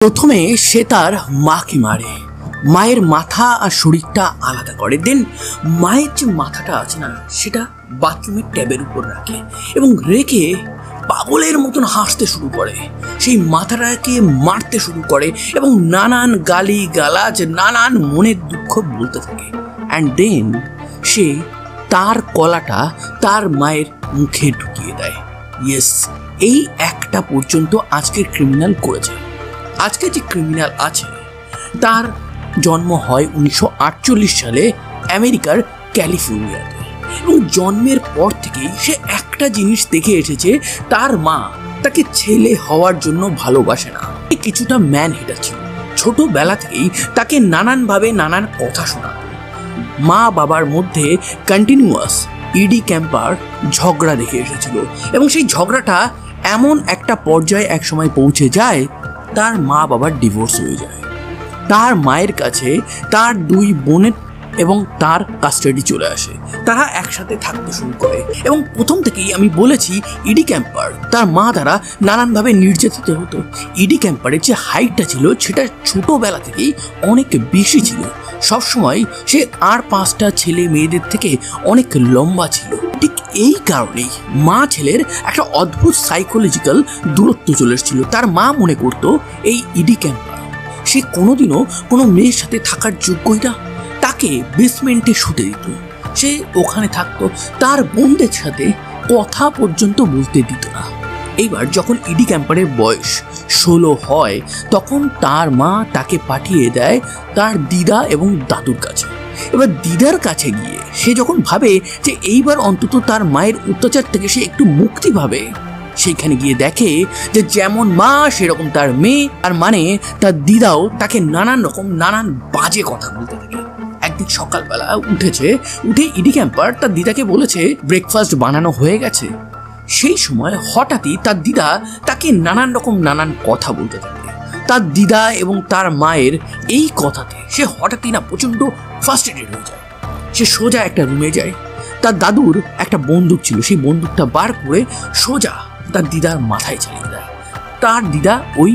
প্রথমে সে তার মাকে মারে, মায়ের মাথা আর শরীরটা আলাদা করে। দেন মায়ের যে মাথাটা আছে না, সেটা বাথরুমের ট্যাবের উপর রাখে এবং রেখে পাগলের মতন হাসতে শুরু করে। সেই মাথাটাকে মারতে শুরু করে এবং নানান গালি গালাজ, নানান মনের দুঃখ বলতে থাকে। অ্যান্ড দেন সে তার কলাটা তার মায়ের মুখে ঢুকিয়ে দেয়। ইয়েস, এই একটা পর্যন্ত আজকের ক্রিমিনাল করেছে। আজকে যে ক্রিমিনাল আছে তার জন্ম হয় 1948 সালে আমেরিকার ক্যালিফোর্নিয়াতে, এবং জন্মের পর থেকেই সে একটা জিনিস দেখে এসেছে, তার মা তাকে ছেলে হওয়ার জন্য ভালোবাসে না। কিছুটা ম্যান হেটার ছিল, ছোটবেলা থেকেই তাকে নানানভাবে নানান কথা শোনাত। মা বাবার মধ্যে কন্টিনিউয়াস ইডি ক্যাম্পার ঝগড়া দেখে এসেছিল, এবং সেই ঝগড়াটা এমন একটা পর্যায়ে একসময় পৌঁছে যায় তার মা বাবার ডিভোর্স হয়ে যায়। তার মায়ের কাছে তার দুই বোনের এবং তার কাস্টাডি চলে আসে। তারা একসাথে থাকতে শুরু করে এবং প্রথম থেকেই আমি বলেছি ইডি ক্যাম্পার তার মা দ্বারা নানানভাবে নির্যাতিত হতো। ইডি ক্যাম্পারের যে হাইটটা ছিল সেটা ছোটোবেলা থেকেই অনেক বেশি ছিল। সবসময় সে আর 5টা ছেলে মেয়েদের থেকে অনেক লম্বা ছিল। ঠিক এই কারণেই মা ছেলের একটা অদ্ভুত সাইকোলজিক্যাল দূরত্ব চলে এসেছিল। তার মা মনে করতো এই ইডি ক্যাম্পার সে কোনোদিনও কোনো মেয়ের সাথে থাকার যোগ্যই না, তাকে বেসমেন্টে শুতে দিত, সে ওখানে থাকতো, তার বোনদের সাথে কথা পর্যন্ত বলতে দিত না। এইবার যখন ইডি ক্যাম্পারের বয়স 16 হয় তখন তার মা তাকে পাঠিয়ে দেয় তার দিদা এবং দাদুর কাছে। এবার দিদার কাছে গিয়ে সে যখন ভাবে যে এইবার অন্তত তার মায়ের অত্যাচার থেকে সে একটু মুক্তি পাবে, সেইখানে গিয়ে দেখে যে যেমন মা সেরকম তার মেয়ে, আর মানে তার দিদাও তাকে নানান রকম নানান বাজে কথা বলতে থাকে। একদিন সকালবেলা উঠে ইডি ক্যাম্পার তার দিদাকে বলেছে ব্রেকফাস্ট বানানো হয়ে গেছে। সেই সময় হঠাৎই তার দিদা তাকে নানান রকম নানান কথা বলতে থাকে। তার দিদা এবং তার মায়ের এই কথাতে সে হঠাৎই না প্রচণ্ড ফার্স্ট্রেটেড হয়ে যায়। সে সোজা একটা রুমে যায়। তার দাদুর একটা বন্দুক ছিল, সেই বন্দুকটা বার করে সোজা তার দিদার মাথায় চালিয়ে দেয়। তার দিদা ওই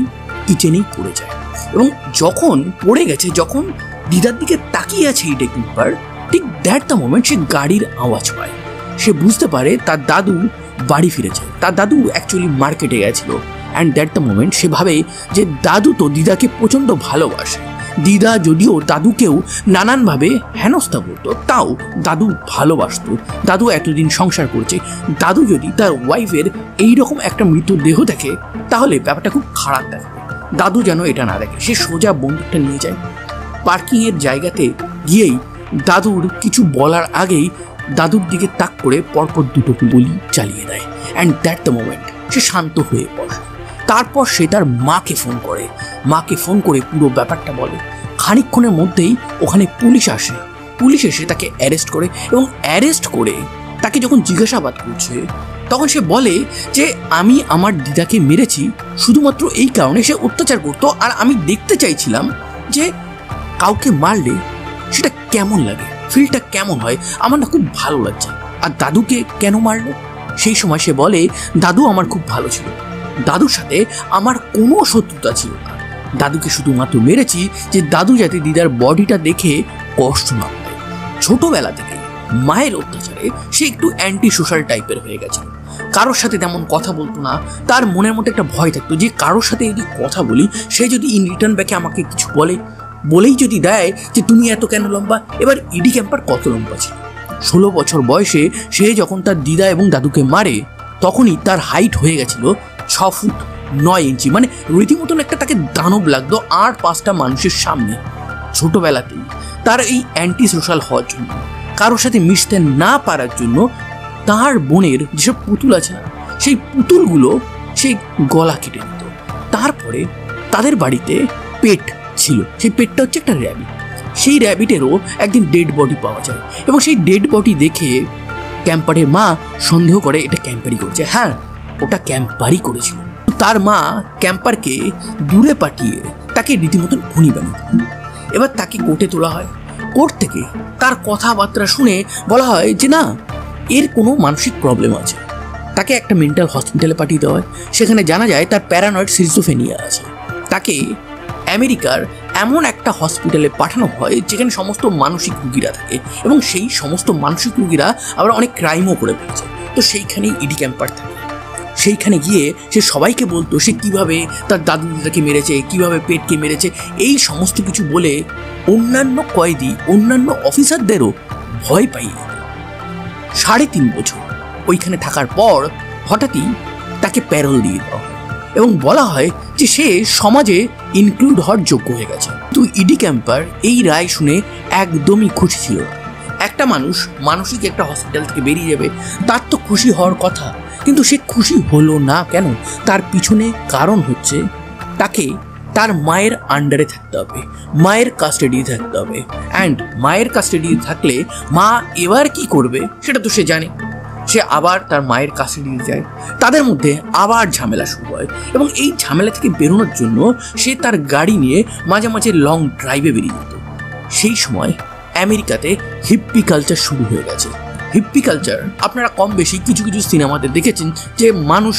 কিচেনেই পড়ে যায় এবং যখন পড়ে গেছে, যখন দিদার দিকে তাকিয়ে আছে ইডি ক্যাম্পার, ঠিক দ্যাট দ্য মোমেন্ট সে গাড়ির আওয়াজ পায়। সে বুঝতে পারে তার দাদু বাড়ি ফিরেছে। তার দাদু অ্যাকচুয়ালি মার্কেটে গেছিল। অ্যান্ড দ্যাট দ্য মোমেন্ট সে ভাবে যে দাদু তো দিদাকে প্রচণ্ড ভালোবাসে। দিদা যদিও দাদুকেও নানানভাবে হেনস্থা করতো, তাও দাদু ভালোবাসতো। দাদু এতদিন সংসার করেছে, দাদু যদি তার ওয়াইফের এইরকম একটা মৃতদেহ দেখে তাহলে ব্যাপারটা খুব খারাপ দেখাবে। দাদু যেন এটা না দেখে। সে সোজা বন্দুকটা নিয়ে যায়। পার্কিংয়ের জায়গাতে গিয়েই দাদুর কিছু বলার আগেই দাদুর দিকে তাক করে পরপর দুটো গুলি চালিয়ে দেয়। অ্যান্ড দ্যাট দ্য মোমেন্ট সে শান্ত হয়ে পড়ে। তারপর সে তার মাকে ফোন করে পুরো ব্যাপারটা বলে। খানিকক্ষণের মধ্যেই ওখানে পুলিশ আসে। পুলিশ এসে তাকে অ্যারেস্ট করে এবং অ্যারেস্ট করে তাকে যখন জিজ্ঞাসাবাদ করছে তখন সে বলে যে আমি আমার দিদাকে মেরেছি শুধুমাত্র এই কারণে সে অত্যাচার করতো, আর আমি দেখতে চাইছিলাম যে কাউকে মারলে সেটা কেমন লাগে, ফিলটা কেমন হয়, আমার না খুব ভালো লাগছে। আর দাদুকে কেন মারলো? সেই সময় সে বলে দাদু আমার খুব ভালো ছিল, দাদুর সাথে আমার কোনো শত্রুতা ছিল না, দাদুকে শুধুমাত্র মেরেছি যে দাদু যাতে দিদার বডিটা দেখে কষ্ট না পায়। ছোটবেলা থেকে মায়ের অত্যাচারে সে একটু অ্যান্টি সোশ্যাল টাইপের হয়ে গেছিল। কারোর সাথে তেমন কথা বলতো না। তার মনের মধ্যে একটা ভয় থাকতো যে কারোর সাথে যদি কথা বলি সে যদি ইন রিটার্ন ব্যাকে আমাকে কিছু বলেই যদি দেয় যে তুমি এত কেন লম্বা। এবার ইডি ক্যাম্পার কত লম্বা ছিল? 16 বছর বয়সে সে যখন তার দিদা এবং দাদুকে মারে তখনই তার হাইট হয়ে গেছিল 6 ফুট 9 ইঞ্চি। মানে রীতিমতন একটা তাকে দানব লাগতো আর 5টা মানুষের সামনে। ছোটবেলাতেই তার এই অ্যান্টি সোশ্যাল হওয়ার জন্য, কারোর সাথে মিশতে না পারার জন্য তার বোনের যেসব পুতুল আছে না, সেই পুতুলগুলো সেই গলা কেটে নিত। তারপরে তাদের বাড়িতে পেট ছিল, সেই পেটটা হচ্ছে একটা র্যাবিট। সেই র্যাবিটেরও একদিন ডেড বডি পাওয়া যায় এবং সেই ডেড বডি দেখে ক্যাম্পারের মা সন্দেহ করে এটা ক্যাম্পারই করছে। হ্যাঁ, ওটা ক্যাম্পারই করেছিল। তার মা ক্যাম্পারকে দূরে পাঠিয়ে তাকে রীতিমতন খুনি বানিয়ে দেয়। এবার তাকে কোর্টে তোলা হয়। কোর্ট থেকে তার কথাবার্তা শুনে বলা হয় যে না, এর কোনো মানসিক প্রবলেম আছে। তাকে একটা মেন্টাল হসপিটালে পাঠিয়ে দেওয়া হয়। সেখানে জানা যায় তার প্যারানয়েড সিজোফ্রেনিয়া আছে। তাকে আমেরিকার এমন একটা হসপিটালে পাঠানো হয় যেখানে সমস্ত মানসিক রুগীরা থাকে এবং সেই সমস্ত মানসিক রুগীরা আবার অনেক ক্রাইমও করে ফেলেছে। তো সেইখানেই ইডি ক্যাম্পার থাকে। সেইখানে গিয়ে সে সবাইকে বলতো সে কিভাবে তার দাদু দিদাকে মেরেছে, কিভাবে পেটকে মেরেছে, এই সমস্ত কিছু বলে অন্যান্য কয়েদি, অন্যান্য অফিসারদেরও ভয় পাইয়ে দিত। 3.5 বছর ওইখানে থাকার পর হঠাৎই তাকে প্যারোল দিয়ে দেওয়া হয় এবং বলা হয় যে সে সমাজে ইনক্লুড হওয়ার যোগ্য হয়ে গেছে। তো ইডি ক্যাম্পার এই রায় শুনে একদমই খুশি ছিল। একটা মানুষ মানসিক একটা হসপিটাল থেকে বেরিয়ে যাবে, তার তো খুশি হওয়ার কথা, কিন্তু সে খুশি হলো না কেন? তার পিছনে কারণ হচ্ছে তাকে তার মায়ের আন্ডারে থাকতে হবে, মায়ের কাস্টাডি থাকতে হবে। অ্যান্ড মায়ের কাস্টাডি থাকলে মা এবার কি করবে সেটা তো সে জানে। সে আবার তার মায়ের কাস্টাডি যায়, তাদের মধ্যে আবার ঝামেলা শুরু হয় এবং এই ঝামেলা থেকে বেরোনোর জন্য সে তার গাড়ি নিয়ে মাঝে মাঝে লং ড্রাইভে বেরিয়ে যেত। সেই সময় আমেরিকাতে হিপ্পি কালচার শুরু হয়ে গেছে। হিপ্পি কালচার আপনারা কম বেশি কিছু কিছু সিনেমাতে দেখেছেন যে মানুষ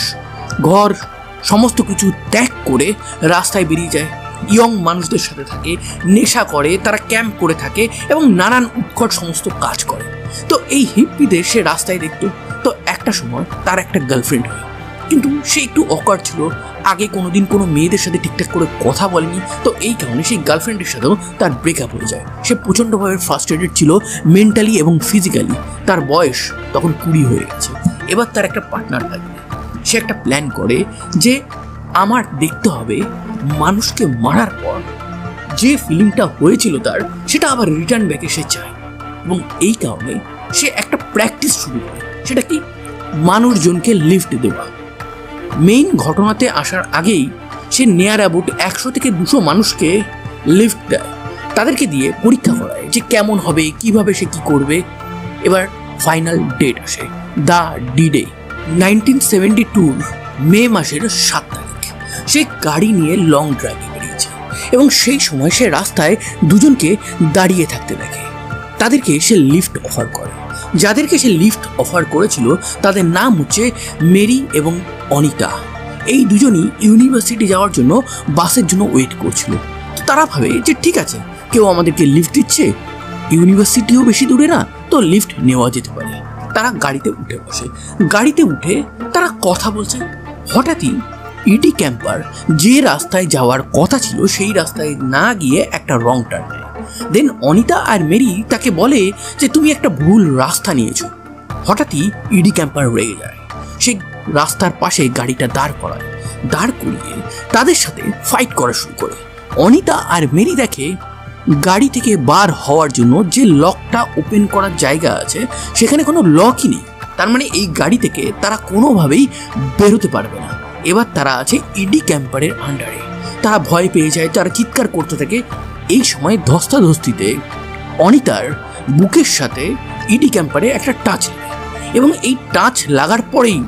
ঘর সমস্ত কিছু ত্যাগ করে রাস্তায় বেরিয়ে যায়, ইয়ং মানুষদের সাথে থাকে, নেশা করে, তারা ক্যাম্প করে থাকে এবং নানান উৎকট সমস্ত কাজ করে। তো এই হিপ্পিদের সে রাস্তায় দেখতো। তো একটা সময় তার একটা গার্লফ্রেন্ড হয়, কিন্তু সে একটু অকার্ড ছিল, আগে কোনোদিন কোনো মেয়েদের সাথে ঠিকঠাক করে কথা বলেনি। তো এই কারণে সেই গার্লফ্রেন্ডের সাথেও তার ব্রেকআপ হয়ে যায়। সে প্রচণ্ডভাবে ফ্রাস্ট্রেটেড ছিল মেন্টালি এবং ফিজিক্যালি। তার বয়স তখন 20 হয়ে গেছে। এবার তার একটা পার্টনার লাগবে। সে একটা প্ল্যান করে যে আমার দেখতে হবে মানুষকে মারার পর যে ফিলিংটা হয়েছিল তার, সেটা আবার রিটার্ন ব্যাকে সে চায়। এবং এই কারণে সে একটা প্র্যাকটিস শুরু করে। সেটা কি? মানুষজনকে লিফট দেওয়া। মেইন ঘটনাতে আসার আগেই সে নিয়ার অ্যাবাউট 100 থেকে 200 মানুষকে লিফট দেয়, তাদেরকে দিয়ে পরীক্ষা করায় যে কেমন হবে, কিভাবে সে কি করবে। এবার ফাইনাল ডেট আসে, দ্য ডি-ডে, 1972 মে মাসের 7 তারিখ। সে গাড়ি নিয়ে লং ড্রাইভে বেরিয়েছে এবং সেই সময় সে রাস্তায় দুজনকে দাঁড়িয়ে থাকতে দেখে। তাদেরকে সে লিফট অফার করে। যাদেরকে সে লিফট অফার করেছিল তাদের নাম হচ্ছে মেরি এবং অনিতা। এই দুজনই ইউনিভার্সিটি যাওয়ার জন্য বাসের জন্য ওয়েট করছিল। তো তারা ভাবে যে ঠিক আছে, কেউ আমাদেরকে লিফট দিচ্ছে, ইউনিভার্সিটিও বেশি দূরে না, তো লিফট নেওয়া যেতে পারে। তারা গাড়িতে উঠে বসে। গাড়িতে উঠে তারা কথা বলছে। হঠাৎই ইডি ক্যাম্পার যে রাস্তায় যাওয়ার কথা ছিল সেই রাস্তায় না গিয়ে একটা রং টার্ন নেয়। দেন অনিতা আর মেরি তাকে বলে যে তুমি একটা ভুল রাস্তা নিয়েছো। হঠাৎই ইডি ক্যাম্পার রেগে যায়। সে রাস্তার পাশে গাড়িটা দাঁড় করায়, দাঁড় করিয়ে তাদের সাথে ফাইট করা শুরু করে। অনিতা আর মেরি দেখে গাড়ি থেকে বার হওয়ার জন্য যে লকটা ওপেন করার জায়গা আছে সেখানে কোনো লকই নেই। তার মানে এই গাড়ি থেকে তারা কোনোভাবেই বেরোতে পারবে না। এবার তারা আছে ইডি ক্যাম্পারের আন্ডারে। তারা ভয় পেয়ে যায়, তারা চিৎকার করতে থাকে। এই সময় ধস্তাধস্তিতে অনিতার বুকের সাথে ইডি ক্যাম্পারে একটা টাচ লাগে এবং এই টাচ লাগার পরেই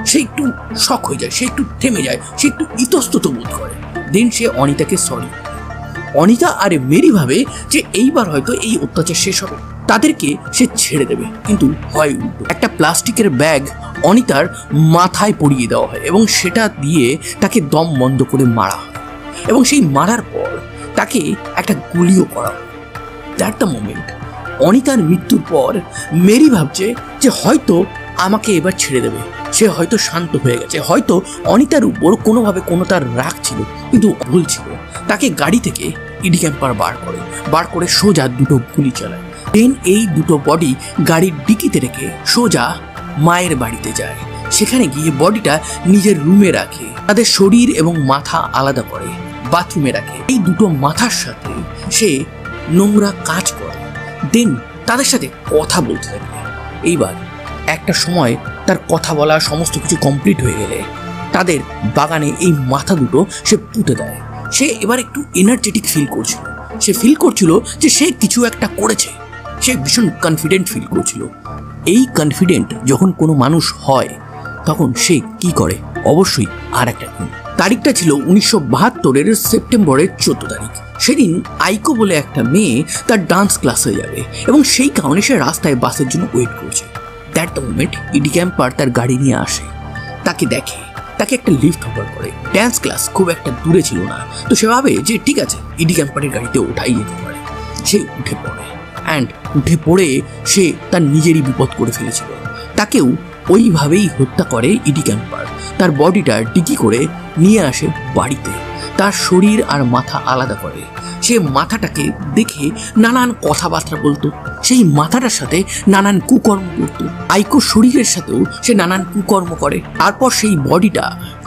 সে একটু শক হয়ে যায়, সে একটু থেমে যায়, সে একটু ইতস্তত বোধ করে। দেন সে অনিতাকে সরি। অনিতা আর মেরি ভাবে যে এইবার হয়তো এই অত্যাচার শেষ হবে, তাদেরকে সে ছেড়ে দেবে, কিন্তু হয় উল্টো। একটা প্লাস্টিকের ব্যাগ অনিতার মাথায় পরিয়ে দেওয়া হয় এবং সেটা দিয়ে তাকে দম বন্ধ করে মারা হয় এবং সেই মারার পর তাকে একটা গুলিও করা হয়। দ্যাট দ্য মোমেন্ট অনিতার মৃত্যুর পর মেরি ভাবছে যে হয়তো আমাকে এবার ছেড়ে দেবে, সে হয়তো শান্ত হয়ে গেছে, হয়তো অনিতার উপর কোনোভাবে কোনো তার রাগ ছিল, কিন্তু ভুল ছিল। তাকে গাড়ি থেকে ইডি ক্যাম্পার বার করে সোজা দুটো গুলি চালায়। দেন এই দুটো বডি গাড়ির ডিকিতে রেখে সোজা মায়ের বাড়িতে যায়। সেখানে গিয়ে বডিটা নিজের রুমে রাখে, তাদের শরীর এবং মাথা আলাদা করে বাথরুমে রাখে। এই দুটো মাথার সাথে সে নোংরা কাজ করে। দেন তাদের সাথে কথা বলতে থাকে। এইবার একটা সময় তার কথা বলা সমস্ত কিছু কমপ্লিট হয়ে গেলে তাদের বাগানে এই মাথা দুটো সে পুঁতে দেয়। সে এবার একটু এনার্জেটিক ফিল করছিল। সে ফিল করছিল যে সে কিছু একটা করেছে। সে ভীষণ কনফিডেন্ট ফিল করছিল। এই কনফিডেন্ট যখন কোনো মানুষ হয় তখন সে কি করে? অবশ্যই আর একটা খুন। তারিখটা ছিল 1972 সেপ্টেম্বরের 14 তারিখ। সেদিন আইকো বলে একটা মেয়ে তার ডান্স ক্লাসে যাবে এবং সেই কারণে সে রাস্তায় বাসের জন্য ওয়েট করছে। দ্যাট দ্য মোমেন্ট ইডি ক্যাম্পার তার গাড়ি নিয়ে আসে, তাকে দেখে, তাকে একটা লিফট অফার করে। ড্যান্স ক্লাস খুব একটা দূরে ছিল না, তো সে ভাবে যে ঠিক আছে ইডি ক্যাম্পারের গাড়িতে ওঠাই যেতে পারে। সে উঠে পড়ে, অ্যান্ড উঠে পড়ে সে তার নিজেরই বিপদ করে ফেলেছিল। তাকেও ওইভাবেই হত্যা করে ইডি ক্যাম্পার। তার বডিটা ডিকি করে নিয়ে আসে বাড়িতে, তার শরীর আর মাথা আলাদা করে। সে মাথাটাকে দেখে নানান কথাবার্তা বলতো, সেই মাথাটার সাথে নানান কুকর্ম করতো। আইকো শরীরের সাথেও সে নানান কুকর্ম করে। তারপর সেই বডিটা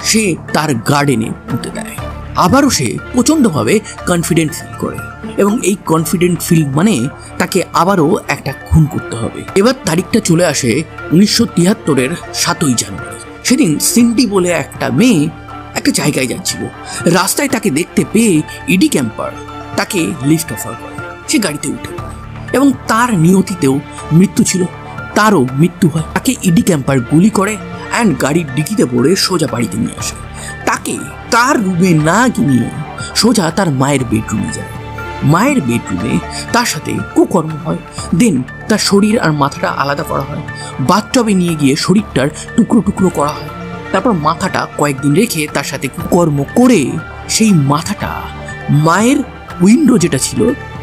সে তার গার্ডেনে পুঁতে দেয়। আবারও সে প্রচণ্ডভাবে কনফিডেন্ট ফিল করে, এবং এই কনফিডেন্ট ফিল মানে তাকে আবারও একটা খুন করতে হবে। এবার তারিখটা চলে আসে 1973-এর 7ই জানুয়ারি। সেদিন সিন্ডি বলে একটা মেয়ে একটা জায়গায় যাচ্ছিল। রাস্তায় তাকে দেখতে পেয়ে ইডি ক্যাম্পার তাকে লিফট অফার করে। সে গাড়িতে উঠে পড়ে, এবং তার নিয়তিতেও মৃত্যু ছিল, তারও মৃত্যু হয়। তাকে ইডি ক্যাম্পার গুলি করে অ্যান্ড গাড়ির ডিকিতে পড়ে সোজা বাড়িতে নিয়ে আসে। তাকে তার রুমে না গিয়ে সোজা তার মায়ের বেডরুমে যায়। মায়ের বেডরুমে তার সাথে কুকর্ম হয়। দেন তার শরীর আর মাথাটা আলাদা করা হয়। বাথটবে নিয়ে গিয়ে শরীরটার টুকরো টুকরো করা হয়। তারপর মাথাটা কয়েকদিন রেখে তার সাথে কুকর্ম করে সেই মাথাটা মায়ের উইন্ডো যেটা ছিল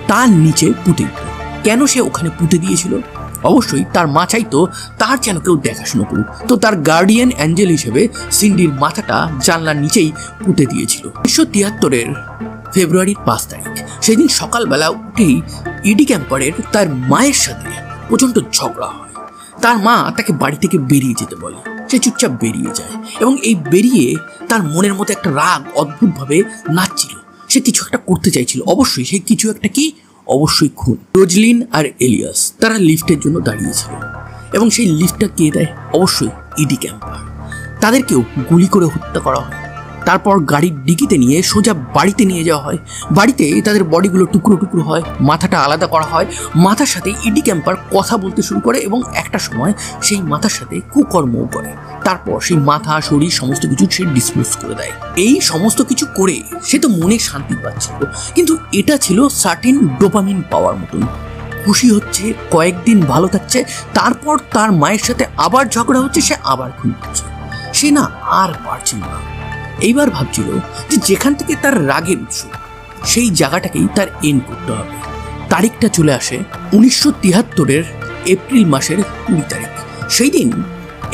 তার নিচে পুঁতে দিত। কেন সে ওখানে পুঁতে দিয়েছিল? অবশ্যই তার মা চাইতো তার যেন কেউ দেখাশোনা করুক, তো তার গার্ডিয়ান অ্যাঞ্জেল হিসেবে সিন্ডির মাথাটা জানলার নিচেই পুঁতে দিয়েছিল। 1973-এর ফেব্রুয়ারির 5 তারিখ সেদিন সকালবেলা উঠেই ইডি ক্যাম্পারের তার মায়ের সাথে প্রচণ্ড ঝগড়া হয়। তার মা তাকে বাড়ি থেকে বেরিয়ে যেতে বলে। সে চুপচাপ বেরিয়ে যায়, এবং এই বেরিয়ে তার মনের মধ্যে একটা রাগ অদ্ভুতভাবে নাচছিল। সে কিছু একটা করতে চাইছিল। অবশ্যই সে কিছু একটা কি, অবশ্যই খুন। রোজলিন আর এলিয়াস তারা লিফটের জন্য দাঁড়িয়েছিল, এবং সেই লিফটটা কে দেয়? অবশ্যই ইডি ক্যাম্পার। তাদেরকেও গুলি করে হত্যা করা হয়। তারপর গাড়ির ডিকিতে নিয়ে সোজা বাড়িতে নিয়ে যাওয়া হয়। বাড়িতে তাদের বডিগুলো টুকরো টুকরো হয়, মাথাটা আলাদা করা হয়। মাথার সাথে ইডি ক্যাম্পার কথা বলতে শুরু করে, এবং একটা সময় সেই মাথার সাথে কুকর্মও করে। তারপর সেই মাথা শরীর সমস্ত কিছু সে ডিসপোজ করে দেয়। এই সমস্ত কিছু করে সে তো মনে শান্তি পাচ্ছিল, কিন্তু এটা ছিল সার্টেন ডোপামিন পাওয়ার মতন। খুশি হচ্ছে, কয়েকদিন ভালো থাকছে, তারপর তার মায়ের সাথে আবার ঝগড়া হচ্ছে, সে আবার খুন করছে। সে না আর পারছিল না। এইবার ভাবছিল যে যেখান থেকে তার রাগের উৎস, সেই জায়গাটাকেই তার এন্ড করতে হবে। তারিখটা চলে আসে 1973-এর এপ্রিল মাসের 20 তারিখ। সেই দিন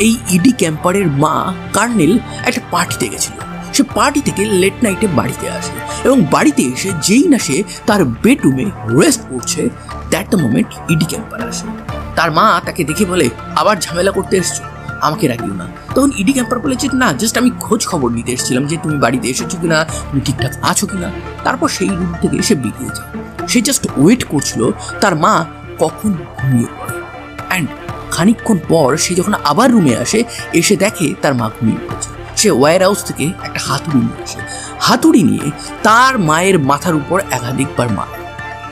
এই ইডি ক্যাম্পারের মা কার্নেল একটা পার্টিতে গেছিল। সে পার্টি থেকে লেট নাইটে বাড়িতে আসে, এবং বাড়িতে এসে যেই না সে তার বেডরুমে রেস্ট করছে, দ্যাট দ্য মোমেন্ট ইডি ক্যাম্পার আসে। তার মা তাকে দেখে বলে, আবার ঝামেলা করতে এসছো, আমাকে রাখিও না। তখন ইডি ক্যাম্পার বলে যে না, জাস্ট আমি খোঁজ খবর নিতে এসেছিলাম যে তুমি বাড়িতে এসেছো কিনা, তুমি ঠিকঠাক আছো কিনা। তারপর সেই রুম থেকে এসে বেরিয়ে যায়। সে জাস্ট ওয়েট করছিল তার মা কখন ঘুমিয়ে পড়ে। অ্যান্ড খানিকক্ষণ পর সে যখন আবার রুমে আসে, এসে দেখে তার মা ঘুমিয়ে পড়েছে। সে ওয়্যার হাউস থেকে একটা হাতুড়ি নিয়ে আসে। হাতুড়ি নিয়ে তার মায়ের মাথার উপর একাধিকবার মারে।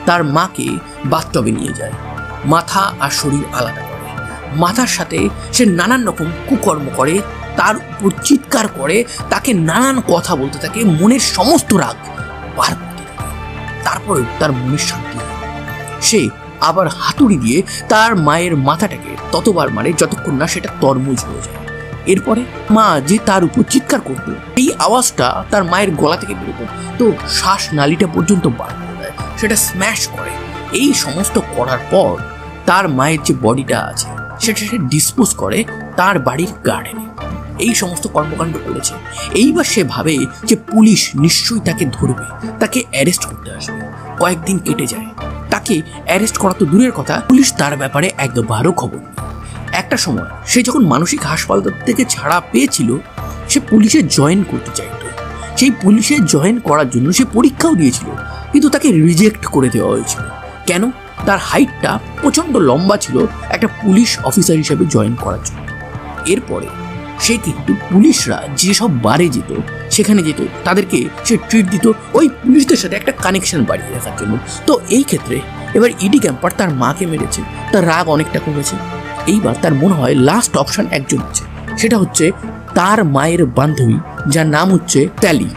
তার মাকে বাথটবে নিয়ে যায়, মাথা আর শরীর আলাদা করে। মাথার সাথে সে নানান রকম কুকর্ম করে, তার উপর চিৎকার করে, তাকে নানান কথা বলতে থাকে, মনের সমস্ত রাগ বার করতে থাকে। তারপরে তার মনের শান্তি হয়। সে আবার হাতুড়ি দিয়ে তার মায়ের মাথাটাকে ততবার মারে যতক্ষণ না সেটা তরমুজ হয়ে যায়। এরপরে মা যে তার উপর চিৎকার করতো, এই আওয়াজটা তার মায়ের গলা থেকে বেরোতো, তো শ্বাস নালীটা পর্যন্ত বার করে দেয়, সেটা স্ম্যাশ করে। এই সমস্ত করার পর তার মায়ের যে বডিটা আছে সেটা সে ডিসপোজ করে তার বাড়ির গার্ডেনে। এই সমস্ত কর্মকাণ্ড করেছে। এইবার সে ভাবে যে পুলিশ নিশ্চয়ই তাকে ধরবে, তাকে অ্যারেস্ট করতে আসবে। কয়েকদিন কেটে যায়, তাকে অ্যারেস্ট করা তো দূরের কথা, পুলিশ তার ব্যাপারে একবারও খবর নেই। একটা সময় সে যখন মানসিক হাসপাতাল থেকে ছাড়া পেয়েছিল, সে পুলিশে জয়েন করতে চাইত। সেই পুলিশে জয়েন করার জন্য সে পরীক্ষাও দিয়েছিল, কিন্তু তাকে রিজেক্ট করে দেওয়া হয়েছিল। কেন? তার হাইটটা প্রচণ্ড লম্বা ছিল একটা পুলিশ অফিসার হিসেবে জয়েন করার জন্য। এরপরে সে কিন্তু পুলিশরা যেসব বারে যেত সেখানে যেত, তাদেরকে সে ট্রিট দিত ওই পুলিশদের সাথে একটা কানেকশন বাড়িয়ে রাখার জন্য। তো এই ক্ষেত্রে এবার ইডি ক্যাম্পার তার মাকে মেরেছে, তার রাগ অনেকটা কমেছে। এইবার তার মনে হয় লাস্ট অপশন একজন আছে, সেটা হচ্ছে তার মায়ের বান্ধবী, যার নাম হচ্ছে ট্যালি।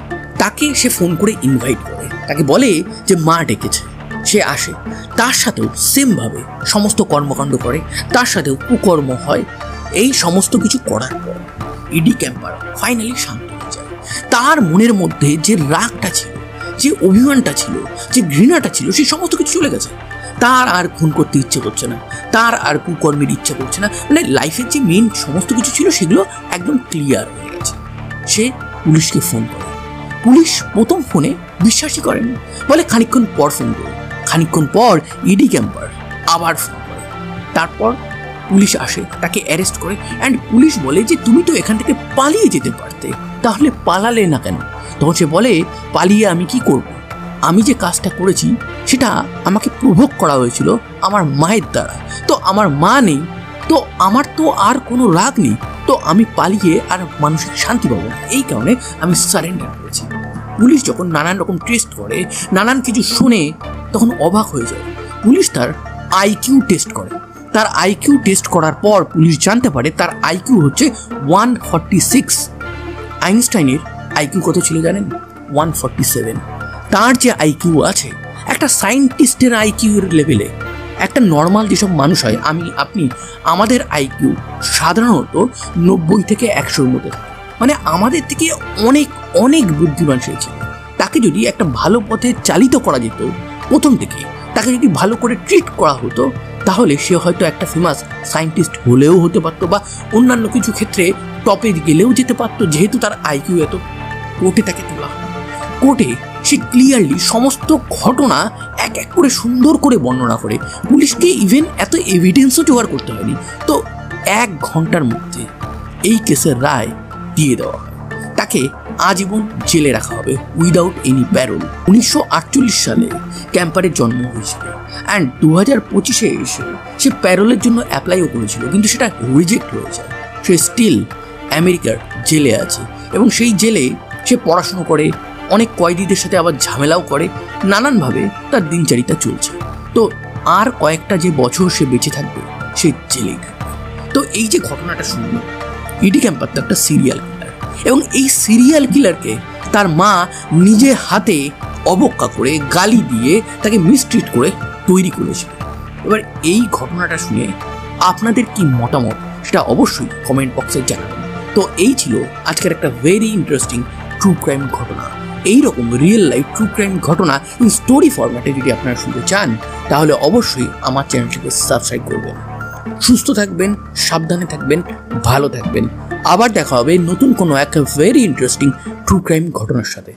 তাকে সে ফোন করে ইনভাইট করে, তাকে বলে যে মা ডেকেছে। সে আসে, তার সাথেও সেমভাবে সমস্ত কর্মকাণ্ড করে, তার সাথেও কুকর্ম হয়। এই সমস্ত কিছু করার পর ইডি ক্যাম্পার ফাইনালি শান্ত তার মনের মধ্যে যে রাগটা ছিল, যে অভিমানটা ছিল, যে ঘৃণাটা ছিল, সেই সমস্ত কিছু চলে গেছে। তার আর খুন করতে ইচ্ছে করছে না, তার আর কুকর্মের ইচ্ছে করছে না। মানে লাইফের যে মেন সমস্ত কিছু ছিল সেগুলো একদম ক্লিয়ার হয়ে গেছে। সে পুলিশকে ফোন করে। পুলিশ প্রথম ফোনে বিশ্বাসই করেন, বলে খানিকক্ষণ পর ফোন করে। খানিকক্ষণ পর ইডি ক্যাম্পার আবার ফোন করে। তারপর পুলিশ আসে, তাকে অ্যারেস্ট করে। অ্যান্ড পুলিশ বলে যে তুমি তো এখান থেকে পালিয়ে যেতে পারতে, তাহলে পালালে না কেন? তখন সে বলে, পালিয়ে আমি কি করব? আমি যে কাজটা করেছি সেটা আমাকে প্রভোগ করা হয়েছিল আমার মায়ের দ্বারা। তো আমার মা নেই, তো আমার তো আর কোনো রাগ নেই, তো আমি পালিয়ে আর মানসিক শান্তি পাবো না, এই কারণে আমি সারেন্ডার করেছি। পুলিশ যখন নানান রকম টেস্ট করে, নানান কিছু শুনে, তখন অবাক হয়ে যায়। পুলিশ তার আইকিউ টেস্ট করে। তার আইকিউ টেস্ট করার পর পুলিশ জানতে পারে তার আইকিউ হচ্ছে 146। আইনস্টাইনের আইকিউ কত ছিল জানেন? 147। তার যে আইকিউ আছে একটা সায়েন্টিস্টের আইকিউর লেভেলে। একটা নর্মাল যেসব মানুষ হয়, আমি আপনি, আমাদের আইকিউ সাধারণত 90 থেকে 100-র মধ্যে থাকে। মানে আমাদের থেকে অনেক অনেক বুদ্ধিমান সে ছিল। তাকে যদি একটা ভালো পথে চালিত করা যেত প্রথম থেকে, তাকে যদি ভালো করে ট্রিট করা হতো, তাহলে সে হয়তো একটা ফেমাস সায়েন্টিস্ট হলেও হতে পারতো, বা অন্যান্য কিছু ক্ষেত্রে টপে গেলেও যেতে পারতো, যেহেতু তার আইকিউ এত। কোর্টে তাকে তোলা হয়। কোর্টে সে ক্লিয়ারলি সমস্ত ঘটনা এক এক করে সুন্দর করে বর্ণনা করে। পুলিশকে ইভেন এত এভিডেন্সও জোগাড় করতে হয়নি। তো 1 ঘন্টার মধ্যে এই কেসের রায় দিয়ে দেওয়া হয়। তাকে আজীবন জেলে রাখা হবে উইদাউট এনি প্যারোল। 1948 সালে ক্যাম্পারের জন্ম হয়েছিল। অ্যান্ড 2025-এ এসে সে প্যারোলের জন্য অ্যাপ্লাইও করেছিল, কিন্তু সেটা রিজেক্ট হয়ে যায়। সে স্টিল আমেরিকার জেলে আছে, এবং সেই জেলে সে পড়াশুনো করে, অনেক কয়েদিদের সাথে আবার ঝামেলাও করে, নানানভাবে তার দিনচারিতা চলছে। তো আর কয়েকটা যে বছর সে বেঁচে থাকবে সে জেলেই থাকবে। তো এই যে ঘটনাটা শুনল, ইডি ক্যাম্পার তো একটা সিরিয়াল কিলার, এবং এই সিরিয়াল কিলারকে তার মা নিজে হাতে অবজ্ঞা করে, গালি দিয়ে, তাকে মিসট্রিট করে তৈরি করেছিল। এবার এই ঘটনাটা শুনে আপনাদের কি মতামত সেটা অবশ্যই কমেন্ট বক্সে জানাবেন। তো এই ছিল আজকের একটা ভেরি ইন্টারেস্টিং ট্রু ক্রাইম ঘটনা। এইরকম রিয়েল লাইফ ট্রু ক্রাইম ঘটনা ইন স্টোরি ফরম্যাটে যদি আপনারা শুনতে চান, তাহলে অবশ্যই আমার চ্যানেলটিকে সাবস্ক্রাইব করবেন। সুস্থ থাকবেন, সাবধানে থাকবেন, ভালো থাকবেন। আবার দেখা হবে নতুন কোনো এক ভেরি ইন্টারেস্টিং ট্রু ক্রাইম ঘটনার সাথে।